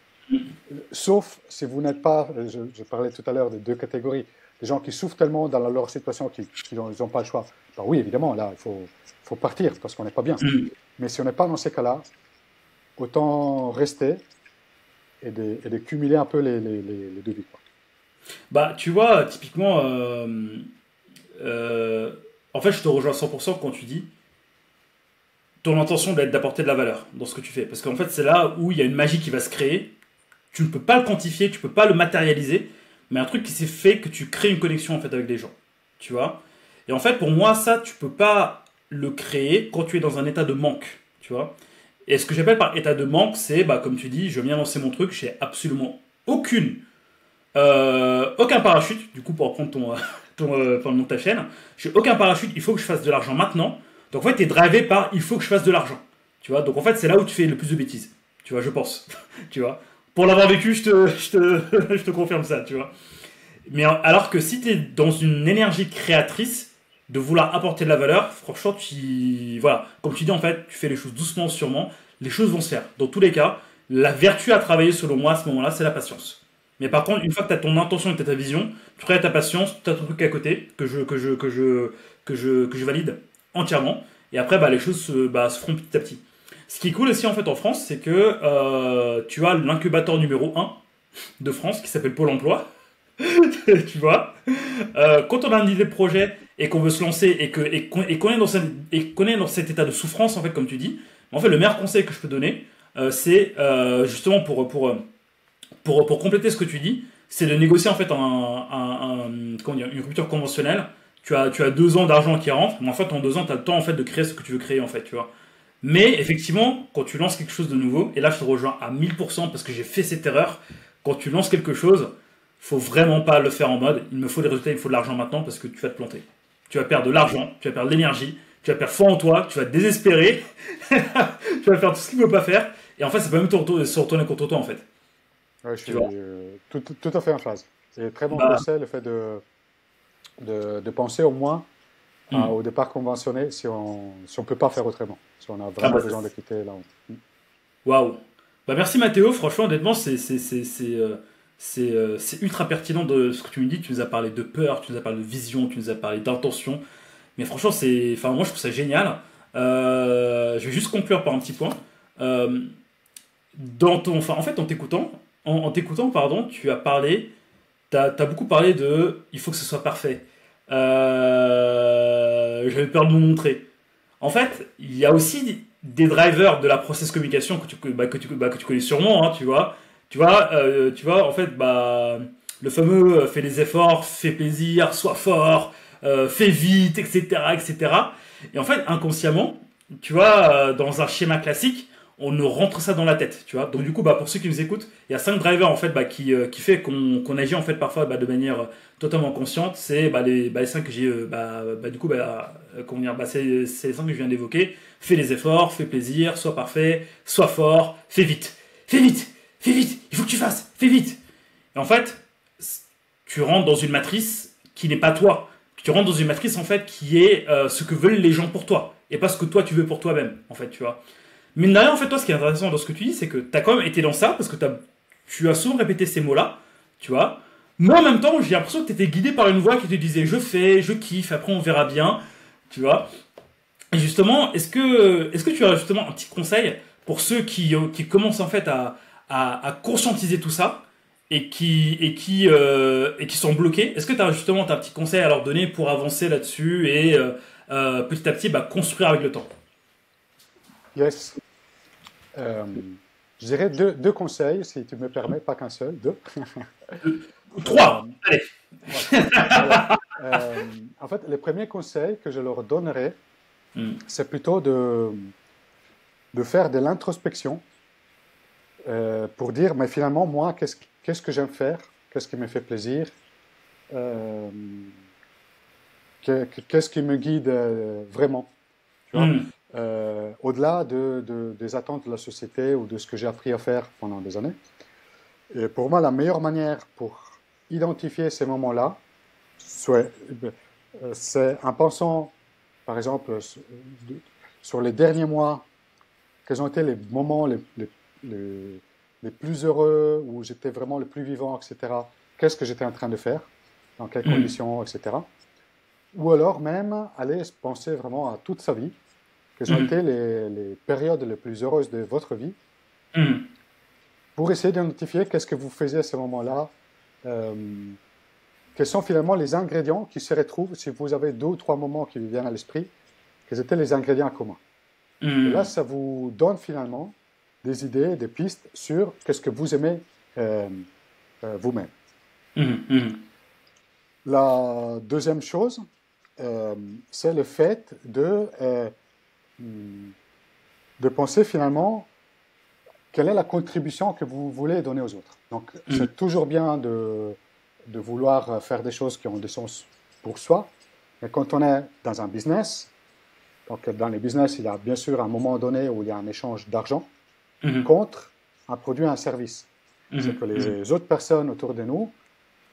sauf si vous n'êtes pas, je parlais tout à l'heure de deux catégories, des gens qui souffrent tellement dans leur situation qu'ils n'ont pas le choix. Ben oui, évidemment, là, il faut partir parce qu'on n'est pas bien. Mais si on n'est pas dans ces cas-là, autant rester et de cumuler un peu les deux vies, quoi. Bah, tu vois, typiquement, en fait, je te rejoins 100% quand tu dis ton intention doit être d'apporter de la valeur dans ce que tu fais. Parce qu'en fait, c'est là où il y a une magie qui va se créer. Tu ne peux pas le quantifier, tu ne peux pas le matérialiser, mais un truc qui s'est fait que tu crées une connexion en fait avec des gens. Tu vois? Et en fait, pour moi, ça, tu peux pas le créer quand tu es dans un état de manque. Tu vois? Et ce que j'appelle par état de manque, c'est, bah, comme tu dis, je viens lancer mon truc, j'ai absolument aucun parachute, du coup, pour reprendre le nom de ta chaîne, j'ai aucun parachute, il faut que je fasse de l'argent maintenant. Donc en fait, tu es drivé par il faut que je fasse de l'argent. Tu vois, donc en fait, c'est là où tu fais le plus de bêtises. Tu vois, je pense. Tu vois, pour l'avoir vécu, je te confirme ça, tu vois. Mais alors que si tu es dans une énergie créatrice de vouloir apporter de la valeur, franchement, voilà, comme tu dis, en fait, tu fais les choses doucement, sûrement, les choses vont se faire. Dans tous les cas, la vertu à travailler, selon moi, à ce moment-là, c'est la patience. Mais par contre, une fois que tu as ton intention et que tu as ta vision, tu crées ta patience, tu as ton truc à côté, que je valide entièrement. Et après, bah, les choses se feront petit à petit. Ce qui est cool aussi en fait en France, c'est que tu as l'incubateur numéro 1 de France qui s'appelle Pôle emploi. Tu vois, quand on a une idée de projet et qu'on veut se lancer et qu'on est dans cet état de souffrance en fait, comme tu dis, en fait, le meilleur conseil que je peux donner, c'est justement pour compléter ce que tu dis, c'est de négocier en fait une rupture conventionnelle. Tu as 2 ans d'argent qui rentre, mais en fait en 2 ans tu as le temps en fait de créer ce que tu veux créer en fait, tu vois. Mais effectivement, quand tu lances quelque chose de nouveau, et là je te rejoins à 1000% parce que j'ai fait cette erreur, quand tu lances quelque chose, faut vraiment pas le faire en mode il me faut des résultats, il me faut de l'argent maintenant parce que tu vas te planter. Tu vas perdre de l'argent, tu vas perdre de l'énergie, tu vas perdre foi en toi, tu vas te désespérer, tu vas faire tout ce qu'il ne faut pas faire, et en fait ça peut même se retourner contre toi en fait. Ouais, je suis tout à fait en phase. C'est très bon conseil le fait de penser au moins au départ conventionné si on ne peut pas faire autrement, si on a vraiment besoin de quitter là. Waouh. Bah merci Mathéo, franchement honnêtement c'est ultra pertinent de ce que tu me dis. Tu nous as parlé de peur, tu nous as parlé de vision, tu nous as parlé d'intention. Mais franchement moi je trouve ça génial. Je vais juste conclure par un petit point. En t'écoutant, pardon, tu as parlé, t'as beaucoup parlé de il faut que ce soit parfait. J'avais peur de me montrer. En fait, il y a aussi des drivers de la process communication que tu connais sûrement, hein, tu vois. En fait, le fameux fais des efforts, fais plaisir, sois fort, fais vite, etc., etc. Et en fait, inconsciemment, tu vois, dans un schéma classique, on nous rentre ça dans la tête, tu vois. Donc du coup, pour ceux qui nous écoutent, il y a 5 drivers en fait qui fait qu'on agit en fait parfois de manière totalement consciente. C'est les 5 que j'ai comment dire, c'est les 5 que je viens d'évoquer. Fais des efforts, fais plaisir, sois parfait, sois fort, fais vite. Fais vite, fais vite, il faut que tu fasses, fais vite. Et en fait, tu rentres dans une matrice qui n'est pas toi. Tu rentres dans une matrice en fait qui est ce que veulent les gens pour toi et pas ce que toi tu veux pour toi-même, en fait, tu vois. Mais derrière, en fait, toi, ce qui est intéressant dans ce que tu dis, c'est que tu as quand même été dans ça, parce que tu as souvent répété ces mots-là, tu vois. Mais en même temps, j'ai l'impression que tu étais guidé par une voix qui te disait je fais, je kiffe, après on verra bien, tu vois. Et justement, est-ce que tu as justement un petit conseil pour ceux qui commencent en fait à conscientiser tout ça et qui sont bloqués? Est-ce que tu as justement un petit conseil à leur donner pour avancer là-dessus et petit à petit construire avec le temps? Yes. Je dirais deux conseils, si tu me permets, pas qu'un seul, deux. Ou 3, allez. Voilà. En fait, le premier conseil que je leur donnerais, c'est plutôt de faire de l'introspection pour dire, mais finalement, moi, qu'est-ce que j'aime faire? Qu'est-ce qui me fait plaisir? Qu'est-ce qui me guide vraiment? Tu vois? Au-delà des attentes de la société ou de ce que j'ai appris à faire pendant des années. Et pour moi, la meilleure manière pour identifier ces moments-là, c'est en pensant, par exemple, sur les derniers mois, quels ont été les moments les plus heureux, où j'étais vraiment le plus vivant, etc. Qu'est-ce que j'étais en train de faire, dans quelles conditions, etc. Ou alors même aller se penser vraiment à toute sa vie, quelles ont été les périodes les plus heureuses de votre vie, pour essayer d'identifier qu'est-ce que vous faisiez à ce moment-là, quels sont finalement les ingrédients qui se retrouvent, si vous avez 2 ou 3 moments qui vous viennent à l'esprit, quels étaient les ingrédients communs. Et là, ça vous donne finalement des idées, des pistes sur qu'est-ce que vous aimez vous-même. La deuxième chose, c'est le fait de penser finalement quelle est la contribution que vous voulez donner aux autres. Donc, c'est toujours bien de vouloir faire des choses qui ont du sens pour soi, mais quand on est dans un business, donc dans les business, il y a bien sûr un moment donné où il y a un échange d'argent contre un produit et un service. C'est que les autres personnes autour de nous,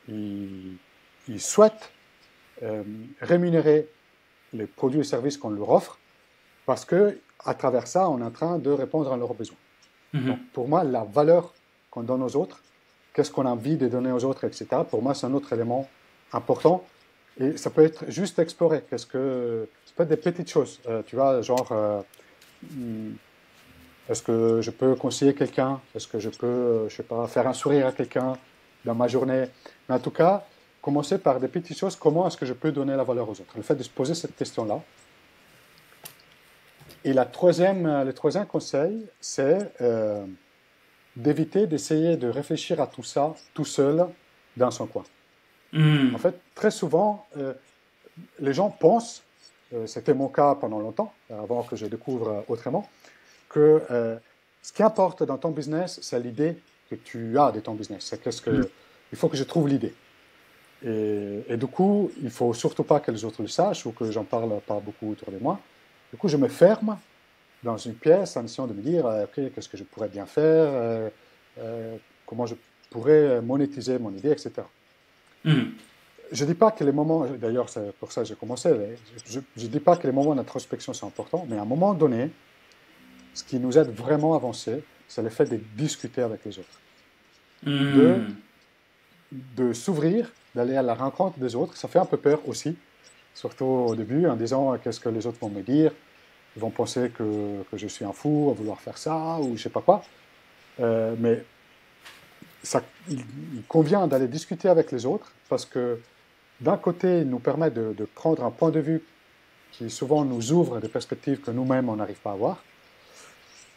ils souhaitent rémunérer les produits et services qu'on leur offre, parce que à travers ça, on est en train de répondre à leurs besoins. Donc, pour moi, la valeur qu'on donne aux autres, qu'est-ce qu'on a envie de donner aux autres, etc., pour moi, c'est un autre élément important. Et ça peut être juste explorer. Ça peut être des petites choses. Tu vois, genre, est-ce que je peux conseiller quelqu'un? Est-ce que je peux, je sais pas, faire un sourire à quelqu'un dans ma journée? Mais en tout cas, commencer par des petites choses. Comment est-ce que je peux donner la valeur aux autres? Le fait de se poser cette question-là. Et le troisième conseil, c'est d'éviter d'essayer de réfléchir à tout ça tout seul dans son coin. En fait, très souvent, les gens pensent, c'était mon cas pendant longtemps, avant que je découvre autrement, que ce qui importe dans ton business, c'est l'idée que tu as de ton business. C'est il faut que je trouve l'idée. Et du coup, il ne faut surtout pas que les autres le sachent ou que j'en parle pas beaucoup autour de moi. Du coup, je me ferme dans une pièce en essayant de me dire okay, qu'est-ce que je pourrais bien faire, comment je pourrais monétiser mon idée, etc. Je ne dis pas que les moments, d'ailleurs c'est pour ça que j'ai commencé, je ne dis pas que les moments d'introspection sont importants, mais à un moment donné, ce qui nous aide vraiment à avancer, c'est le fait de discuter avec les autres. De s'ouvrir, d'aller à la rencontre des autres. Ça fait un peu peur aussi, surtout au début, en disant qu'est-ce que les autres vont me dire. Ils vont penser que je suis un fou à vouloir faire ça, ou je ne sais pas quoi. Mais il convient d'aller discuter avec les autres, parce que d'un côté, il nous permet de prendre un point de vue qui souvent nous ouvre des perspectives que nous-mêmes, on n'arrive pas à voir.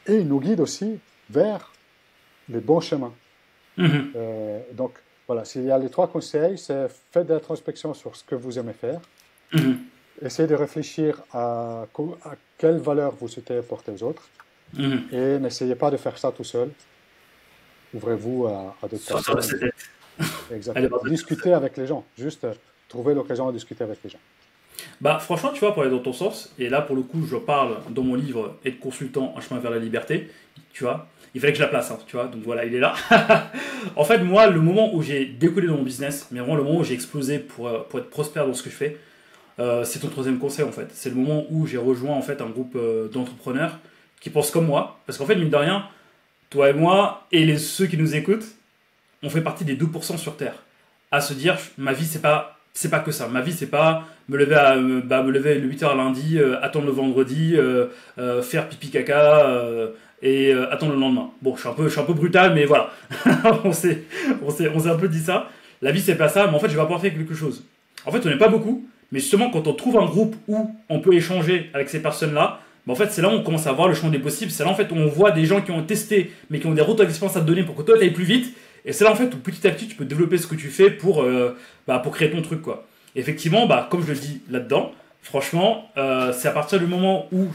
Et il nous guide aussi vers les bons chemins. Donc, voilà, s'il y a les 3 conseils, c'est faites de l'introspection sur ce que vous aimez faire. Essayez de réfléchir à quelle valeur vous souhaitez apporter aux autres. Et n'essayez pas de faire ça tout seul. Ouvrez-vous à d'autres personnes. Exactement. Discutez avec les gens. Juste trouver l'occasion de discuter avec les gens. Bah, franchement, tu vois, pour aller dans ton sens, et là, pour le coup, je parle dans mon livre Être consultant, un chemin vers la liberté, tu vois, il fallait que je la place, hein, tu vois, donc voilà, il est là. En fait, moi, le moment où j'ai décollé dans mon business, mais vraiment le moment où j'ai explosé pour être prospère dans ce que je fais, c'est ton 3e conseil, en fait. C'est le moment où j'ai rejoint, en fait, un groupe d'entrepreneurs qui pensent comme moi, parce qu'en fait, mine de rien, toi et moi, et ceux qui nous écoutent, on fait partie des 2% sur Terre. À se dire, ma vie, c'est pas que ça. Ma vie, c'est pas me lever le 8h lundi, attendre le vendredi, faire pipi caca et attendre le lendemain. Bon, je suis un peu brutal, mais voilà. on s'est un peu dit ça. La vie, c'est pas ça, mais en fait, je vais apporter quelque chose. En fait, on n'est pas beaucoup, mais justement, quand on trouve un groupe où on peut échanger avec ces personnes-là, en fait, c'est là où on commence à voir le champ des possibles. C'est là, en fait, où on voit des gens qui ont testé, mais qui ont des retours d'expérience à te donner pour que toi, tu ailles plus vite. Et c'est là, en fait, où petit à petit, tu peux développer ce que tu fais pour créer ton truc, quoi. Et effectivement, comme je le dis là-dedans, franchement, c'est à partir du moment où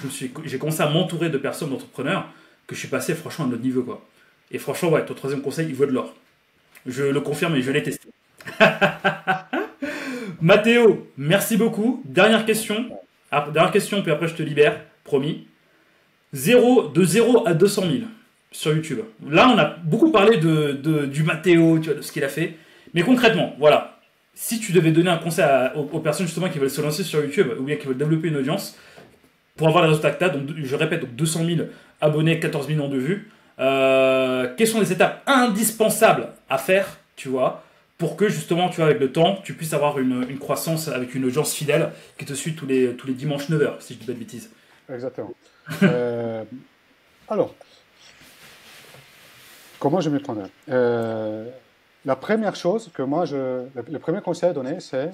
j'ai commencé à m'entourer de personnes, d'entrepreneurs, que je suis passé, franchement, à un autre niveau, quoi. Et franchement, ouais, ton 3e conseil, il vaut de l'or. Je le confirme et je l'ai testé. Mathéo, merci beaucoup. Dernière question, puis après, je te libère, promis. De 0 à 200 000 sur YouTube. Là, on a beaucoup parlé du Mathéo, tu vois, de ce qu'il a fait. Mais concrètement, voilà, si tu devais donner un conseil aux personnes justement qui veulent se lancer sur YouTube ou bien qui veulent développer une audience pour avoir les résultats que tu as, donc je répète, donc 200 000 abonnés, 14 millions de vues, quelles sont les étapes indispensables à faire, tu vois, pour que justement, tu vois, avec le temps, tu puisses avoir une croissance avec une audience fidèle qui te suit tous les dimanches 9h, si je dis pas de bêtises. Exactement. Alors, comment je m'y prendrais la première chose que moi, le premier conseil à donner, c'est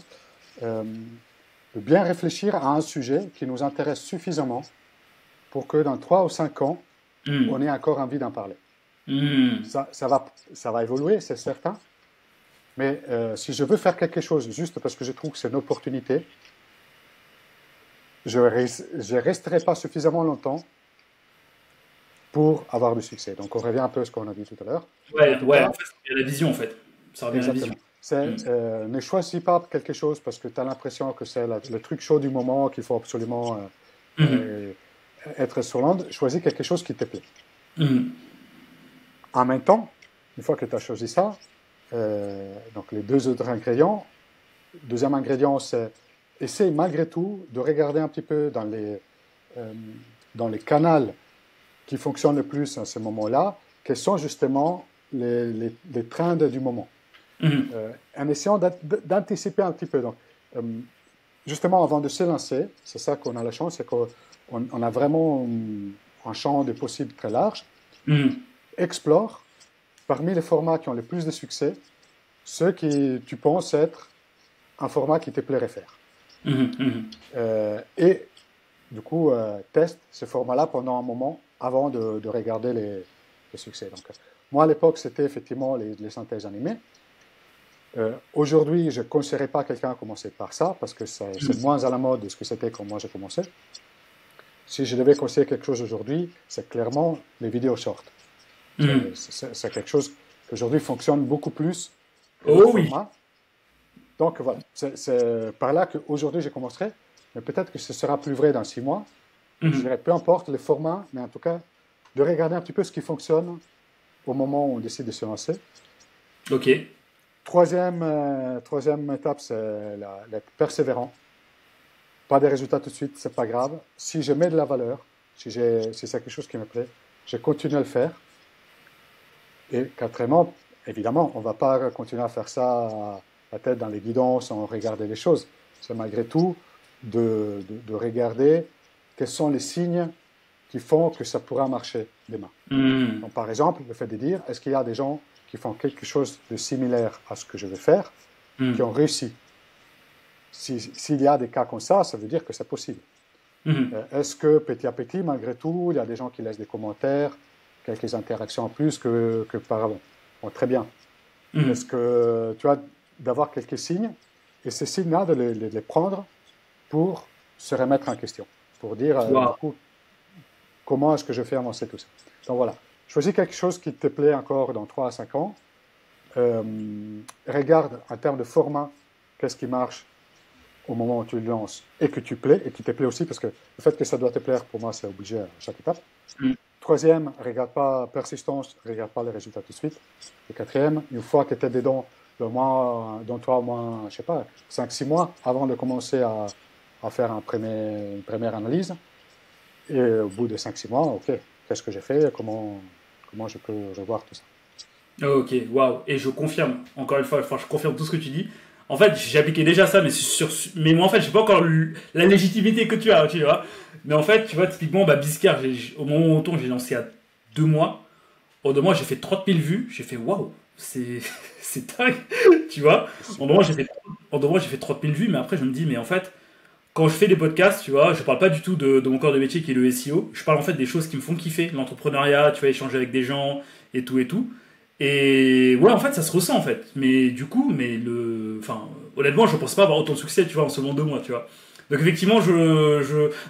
de bien réfléchir à un sujet qui nous intéresse suffisamment pour que dans 3 ou 5 ans, on ait encore envie d'en parler. Ça va évoluer, c'est certain. Mais si je veux faire quelque chose juste parce que je trouve que c'est une opportunité, je ne resterai pas suffisamment longtemps pour avoir du succès. Donc, on revient un peu à ce qu'on a dit tout à l'heure. Ouais, en fait, c'est la vision, en fait. Ça revient à la vision. Ne choisis pas quelque chose parce que tu as l'impression que c'est le truc chaud du moment, qu'il faut absolument être sur l'onde. Choisis quelque chose qui te plaît. En même temps, une fois que tu as choisi ça, donc les 2 autres ingrédients, deuxième ingrédient, c'est essaye malgré tout de regarder un petit peu dans les canaux qui fonctionnent le plus à ce moment-là, quels sont justement les trends du moment. En essayant d'anticiper un petit peu. Donc, justement, avant de se lancer, c'est ça qu'on a la chance, c'est qu'on a vraiment un champ de possibles très large. Explore, parmi les formats qui ont le plus de succès, ceux qui tu penses être un format qui te plairait faire. Et du coup, teste ce format-là pendant un moment avant de regarder les succès. Donc, moi, à l'époque, c'était effectivement les synthèses animées. Aujourd'hui, je ne conseillerais pas quelqu'un à commencer par ça, parce que c'est moins à la mode de ce que c'était quand moi j'ai commencé. Si je devais conseiller quelque chose aujourd'hui, c'est clairement les vidéos short. C'est quelque chose qui aujourd'hui fonctionne beaucoup plus. Oui. Donc voilà, c'est par là qu'aujourd'hui je commencerai, mais peut-être que ce sera plus vrai dans 6 mois. Je dirais, peu importe le format, mais en tout cas, de regarder un petit peu ce qui fonctionne au moment où on décide de se lancer. Ok. Troisième étape, c'est l'être persévérant. Pas des résultats tout de suite, c'est pas grave. Si je mets de la valeur, si c'est quelque chose qui me plaît, je continue à le faire. Et quatrièmement, évidemment, on ne va pas continuer à faire ça la tête dans les guidons sans regarder les choses. C'est malgré tout de regarder quels sont les signes qui font que ça pourra marcher demain. Donc, par exemple, le fait de dire, est-ce qu'il y a des gens qui font quelque chose de similaire à ce que je veux faire, qui ont réussi? S'il y a des cas comme ça veut dire que c'est possible. Est-ce que petit à petit, malgré tout, il y a des gens qui laissent des commentaires, quelques interactions en plus que par avant? Bon, très bien. Est-ce que tu as d'avoir quelques signes et ces signes-là, de les prendre pour se remettre en question, pour dire du coup, comment est-ce que je fais avancer tout ça? Donc voilà, choisis quelque chose qui te plaît encore dans 3 à 5 ans. Regarde en termes de format, qu'est-ce qui marche au moment où tu le lances et que tu plais et qui te plaît aussi, parce que le fait que ça doit te plaire, pour moi, c'est obligé à chaque étape. Troisième, regarde pas persistance, regarde pas les résultats tout de suite. Et quatrième, une fois que tu es dedans, donne-toi au moins, je sais pas, 5-6 mois avant de commencer à faire une première analyse. Et au bout de 5-6 mois, ok, qu'est-ce que j'ai fait, comment je peux revoir tout ça. Ok, waouh. Et je confirme, encore une fois, je confirme tout ce que tu dis. En fait, j'ai appliqué déjà ça, mais moi, en fait, je n'ai pas encore la légitimité que tu as, tu vois. Mais en fait, tu vois, typiquement, Biscard, au moment où on tourne, j'ai lancé il y a 2 mois. En 2 mois, j'ai fait 30 000 vues. J'ai fait, waouh, c'est dingue, tu vois. En 2 mois, j'ai fait 30 000 vues, mais après, je me dis, mais en fait, quand je fais des podcasts, tu vois, je parle pas du tout de mon corps de métier qui est le SEO. Je parle en fait des choses qui me font kiffer, l'entrepreneuriat, tu vois, échanger avec des gens et tout et tout. Et ouais, en fait, ça se ressent en fait. Mais du coup, honnêtement, je pense pas avoir autant de succès, tu vois, en seulement 2 mois, tu vois. Donc effectivement,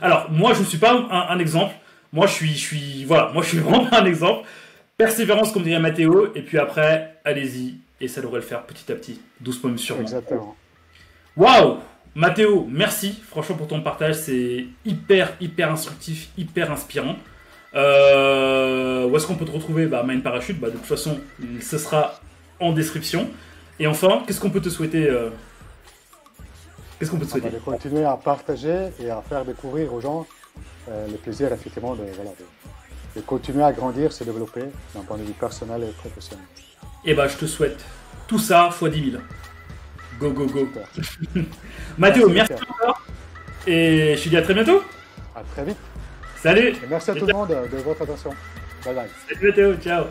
alors moi, je suis pas un exemple. Moi, je suis vraiment pas un exemple. Persévérance, comme dirait Mathéo, et puis après, allez-y, et ça devrait le faire petit à petit, doucement mais sûrement. Exactement. Waouh, Mathéo, merci, franchement, pour ton partage, c'est hyper instructif, hyper inspirant. Où est-ce qu'on peut te retrouver? Mind Parachute, de toute façon, ce sera en description. Et enfin, qu'est-ce qu'on peut te souhaiter De continuer à partager et à faire découvrir aux gens le plaisir, effectivement, de continuer à grandir, se développer d'un point de vue personnel et professionnel. Et je te souhaite tout ça x 10 000. Go, go, go. Mathéo, merci encore. Et je te dis à très bientôt. À très vite. Salut. Et merci à tout le monde de votre attention. Bye bye. Salut Mathéo, ciao.